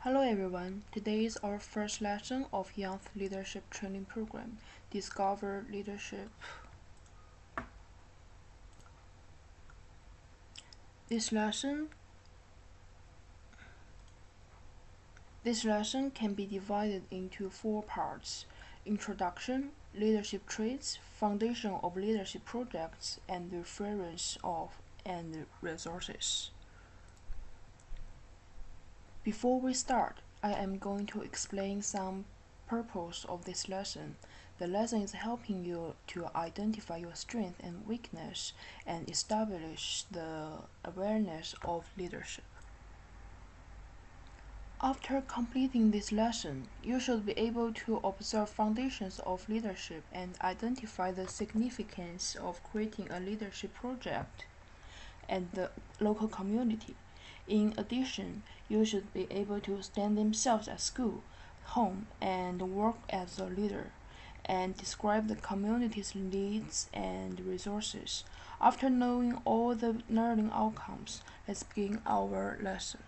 Hello everyone, today is our first lesson of Young Leadership Training Program, Discover Leadership. This lesson can be divided into 4 parts: Introduction, Leadership Traits, Foundation of Leadership Projects, and Reference of and Resources. Before we start, I am going to explain some purpose of this lesson. The lesson is helping you to identify your strength and weakness and establish the awareness of leadership. After completing this lesson, you should be able to observe foundations of leadership and identify the significance of creating a leadership project and the local community. In addition, you should be able to stand themselves at school, home, and work as a leader, and describe the community's needs and resources. After knowing all the learning outcomes, let's begin our lesson.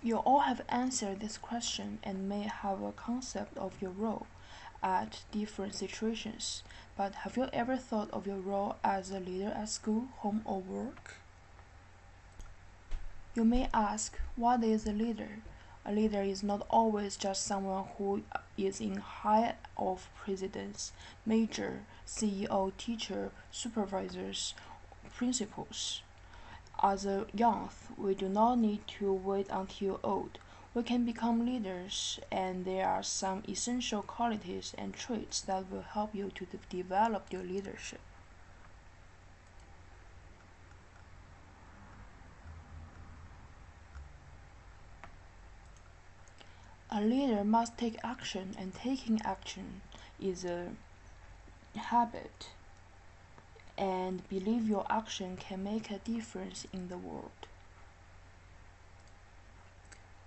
You all have answered this question and may have a concept of your role at different situations, but have you ever thought of your role as a leader at school, home, or work? You may ask, what is a leader? A leader is not always just someone who is in high of presidents, major, CEO, teacher, supervisors, principals. As a youth, we do not need to wait until old. We can become leaders, and there are some essential qualities and traits that will help you to develop your leadership. A leader must take action, and taking action is a habit. And believe your action can make a difference in the world.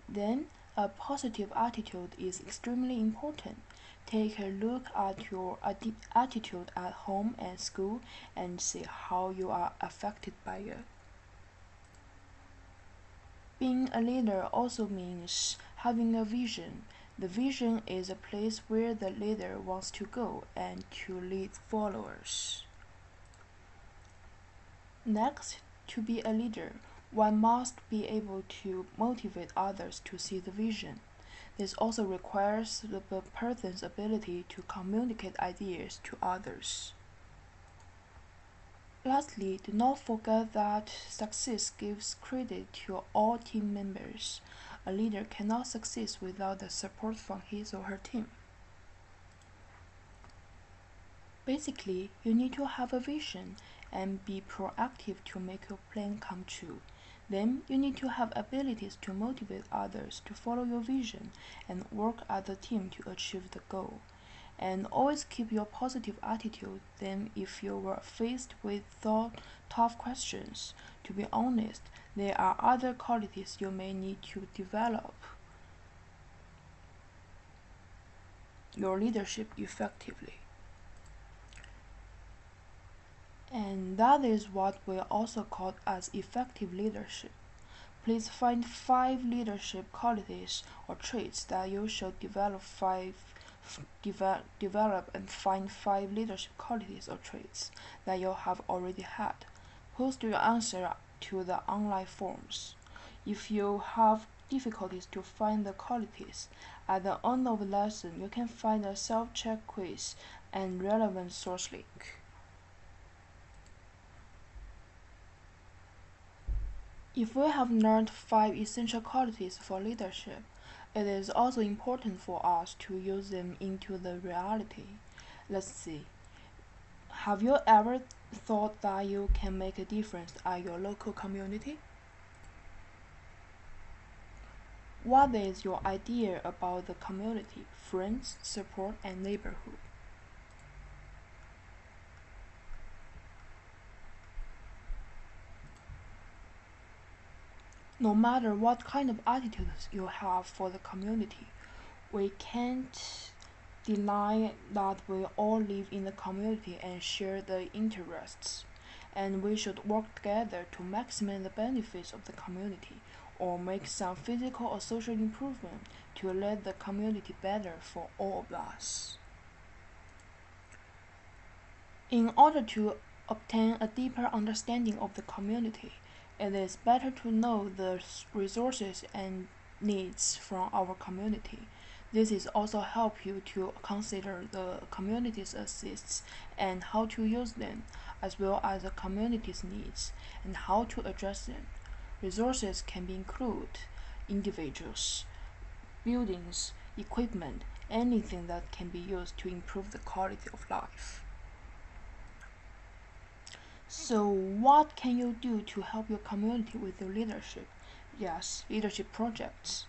Then, a positive attitude is extremely important. Take a look at your attitude at home and school and see how you are affected by it. Being a leader also means having a vision. The vision is a place where the leader wants to go and to lead followers. Next, to be a leader, one must be able to motivate others to see the vision. This also requires the person's ability to communicate ideas to others. Lastly, do not forget that success gives credit to all team members. A leader cannot succeed without the support from his or her team. Basically, you need to have a vision and be proactive to make your plan come true. Then you need to have abilities to motivate others to follow your vision and work as a team to achieve the goal. And always keep your positive attitude. Then if you were faced with tough questions, to be honest, there are other qualities you may need to develop your leadership effectively. And that is what we also call as effective leadership. Please find 5 leadership qualities or traits that you should develop and find 5 leadership qualities or traits that you have already had. Post your answer to the online forums. If you have difficulties to find the qualities, at the end of the lesson you can find a self-check quiz and relevant source link. If we have learned 5 essential qualities for leadership, it is also important for us to use them into the reality. Let's see. Have you ever thought that you can make a difference at your local community? What is your idea about the community, friends, support, and neighborhood? No matter what kind of attitudes you have for the community, we can't deny that we all live in the community and share the interests, and we should work together to maximize the benefits of the community. or make some physical or social improvement to let the community better for all of us. In order to obtain a deeper understanding of the community, it is better to know the resources and needs from our community. This is also help you to consider the community's assists and how to use them, as well as the community's needs and how to address them. Resources can be include individuals, buildings, equipment, anything that can be used to improve the quality of life. So, what can you do to help your community with your leadership? Yes, leadership projects.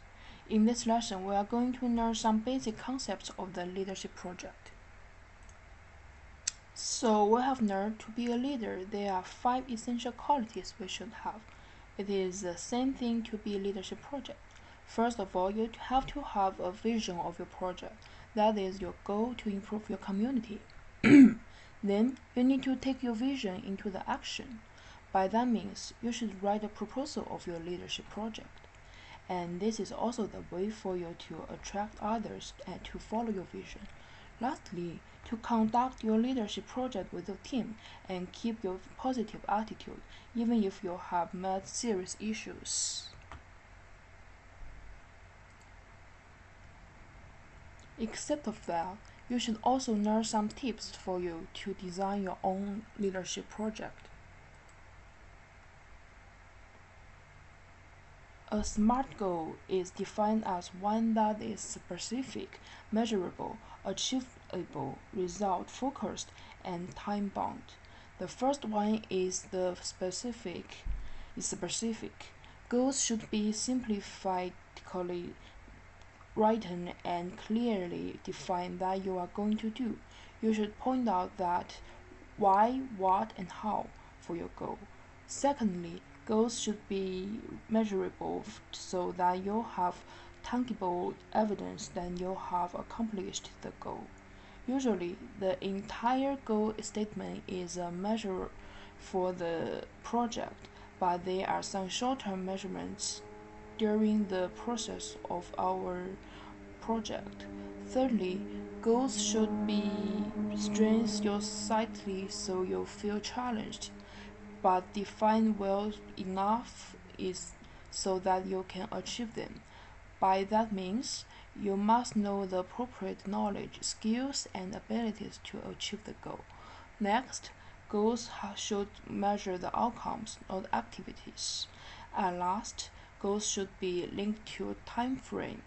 In this lesson, we are going to learn some basic concepts of the leadership project. So, we have learned to be a leader, there are 5 essential qualities we should have. It is the same thing to be a leadership project. First of all, you have to have a vision of your project. That is your goal to improve your community. Then you need to take your vision into the action. By that means, you should write a proposal of your leadership project. And this is also the way for you to attract others and to follow your vision. Lastly, to conduct your leadership project with your team and keep your positive attitude even if you have met serious issues. Except of that, you should also learn some tips for you to design your own leadership project. A SMART goal is defined as one that is specific, measurable, achievable, result-focused, and time-bound. The first one is the specific. Goals should be simplifiedly written and clearly define that you are going to do. You should point out that why, what, and how for your goal. Secondly, goals should be measurable so that you have tangible evidence that you have accomplished the goal. Usually, the entire goal statement is a measure for the project, but there are some short-term measurements during the process of our project. Thirdly, goals should be strengthen your slightly so you feel challenged, but defined well enough is so that you can achieve them. By that means, you must know the appropriate knowledge, skills, and abilities to achieve the goal. Next, goals should measure the outcomes, not activities. At last, goals should be linked to a time frame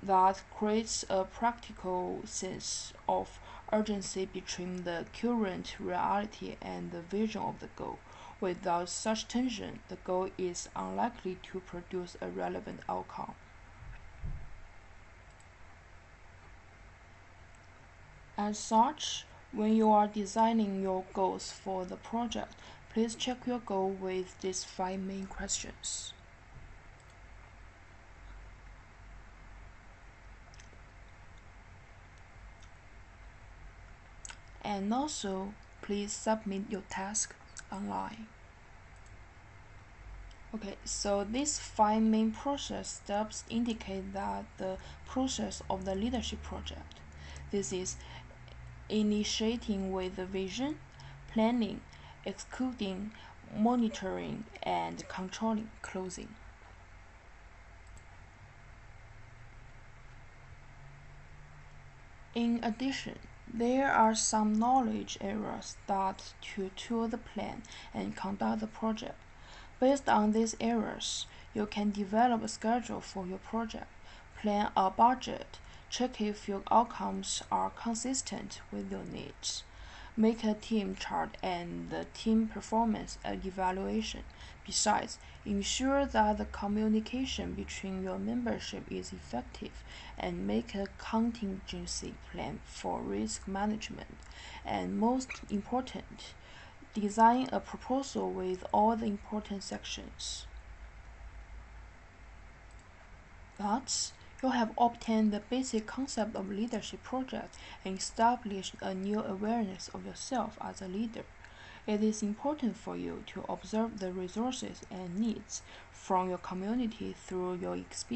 that creates a practical sense of urgency between the current reality and the vision of the goal. Without such tension, the goal is unlikely to produce a relevant outcome. As such, when you are designing your goals for the project, please check your goal with these 5 main questions. And also, please submit your task online. Okay, so these 5 main process steps indicate that the process of the leadership project. This is initiating with the vision, planning, executing, monitoring, and controlling, closing. In addition, there are some knowledge areas that to tool the plan and conduct the project. Based on these areas, you can develop a schedule for your project, plan a budget, check if your outcomes are consistent with your needs, make a team chart and the team performance evaluation. Besides, ensure that the communication between your membership is effective and make a contingency plan for risk management. And most important, design a proposal with all the important sections. Thus, you have obtained the basic concept of leadership project and established a new awareness of yourself as a leader. It is important for you to observe the resources and needs from your community through your experience.